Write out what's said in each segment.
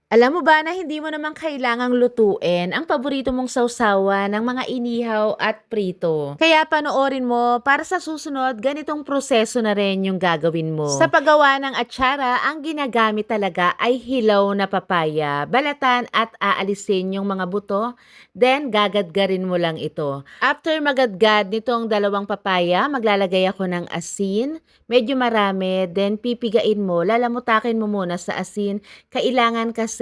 Alam mo ba na hindi mo naman kailangang lutuin ang paborito mong sawsawan ng mga inihaw at prito. Kaya panoorin mo para sa susunod ganitong proseso na rin yung gagawin mo. Sa paggawa ng atsara, ang ginagamit talaga ay hilaw na papaya, balatan at aalisin yung mga buto, then gagadgarin mo lang ito. After magadgad nitong dalawang papaya, maglalagay ako ng asin, medyo marami, then pipigain mo, lalamutakin mo muna sa asin. Kailangan kasi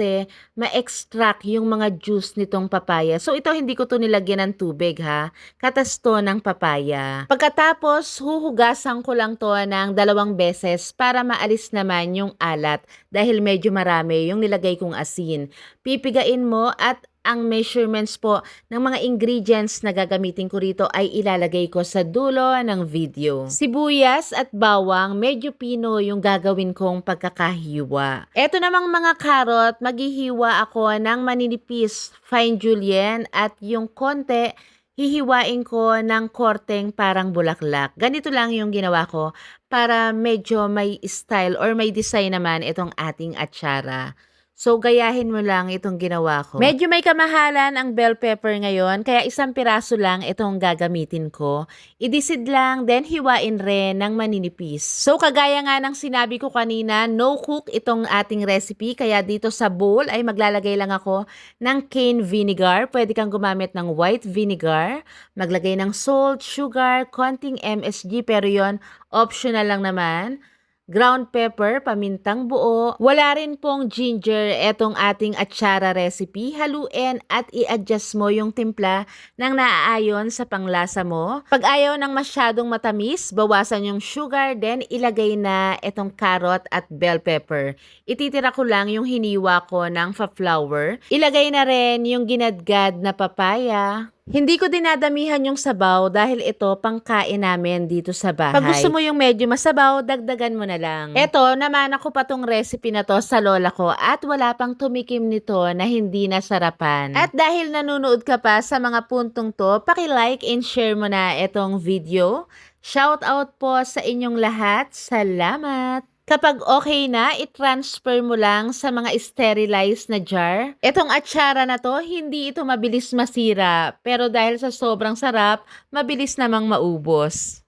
ma-extract yung mga juice nitong papaya. So ito hindi ko to nilagyan ng tubig ha. Katas to ng papaya. Pagkatapos huhugasan ko lang to ng 2 beses para maalis naman yung alat dahil medyo marami yung nilagay kong asin. Pipigain mo at ang measurements po ng mga ingredients na gagamitin ko rito ay ilalagay ko sa dulo ng video. Sibuyas at bawang, medyo pino yung gagawin kong pagkakahiwa. Ito namang mga karot, maghihiwa ako ng maninipis, fine julienne at yung konti, hihiwain ko ng korteng parang bulaklak. Ganito lang yung ginawa ko para medyo may style or may design naman itong ating atsara. So, gayahin mo lang itong ginawa ko. Medyo may kamahalan ang bell pepper ngayon, kaya 1 piraso lang itong gagamitin ko. Idisid lang, then hiwain rin ng maninipis. So, kagaya nga ng sinabi ko kanina, no cook itong ating recipe, kaya dito sa bowl ay maglalagay lang ako ng cane vinegar. Pwede kang gumamit ng white vinegar, maglagay ng salt, sugar, konting MSG, pero yon optional lang naman. Ground pepper, pamintang buo. Wala rin pong ginger etong ating atsara recipe. Haluin at i-adjust mo yung timpla ng naaayon sa panglasa mo. Pag ayaw ng masyadong matamis, bawasan yung sugar, then ilagay na etong carrot at bell pepper. Ititira ko lang yung hiniwa ko ng flour. Ilagay na rin yung ginadgad na papaya. Hindi ko dinadamihan yung sabaw dahil ito pangkain namin dito sa bahay. Pag gusto mo yung medyo masabaw, dagdagan mo na lang. Eto, naman ako pa tong recipe na to sa lola ko at wala pang tumikim nito na hindi nasarapan. At dahil nanonood ka pa sa mga puntong to, paki-like and share mo na itong video. Shout out po sa inyong lahat. Salamat! Kapag okay na, i-transfer mo lang sa mga sterilized na jar. Itong atsara na to, hindi ito mabilis masira. Pero dahil sa sobrang sarap, mabilis namang maubos.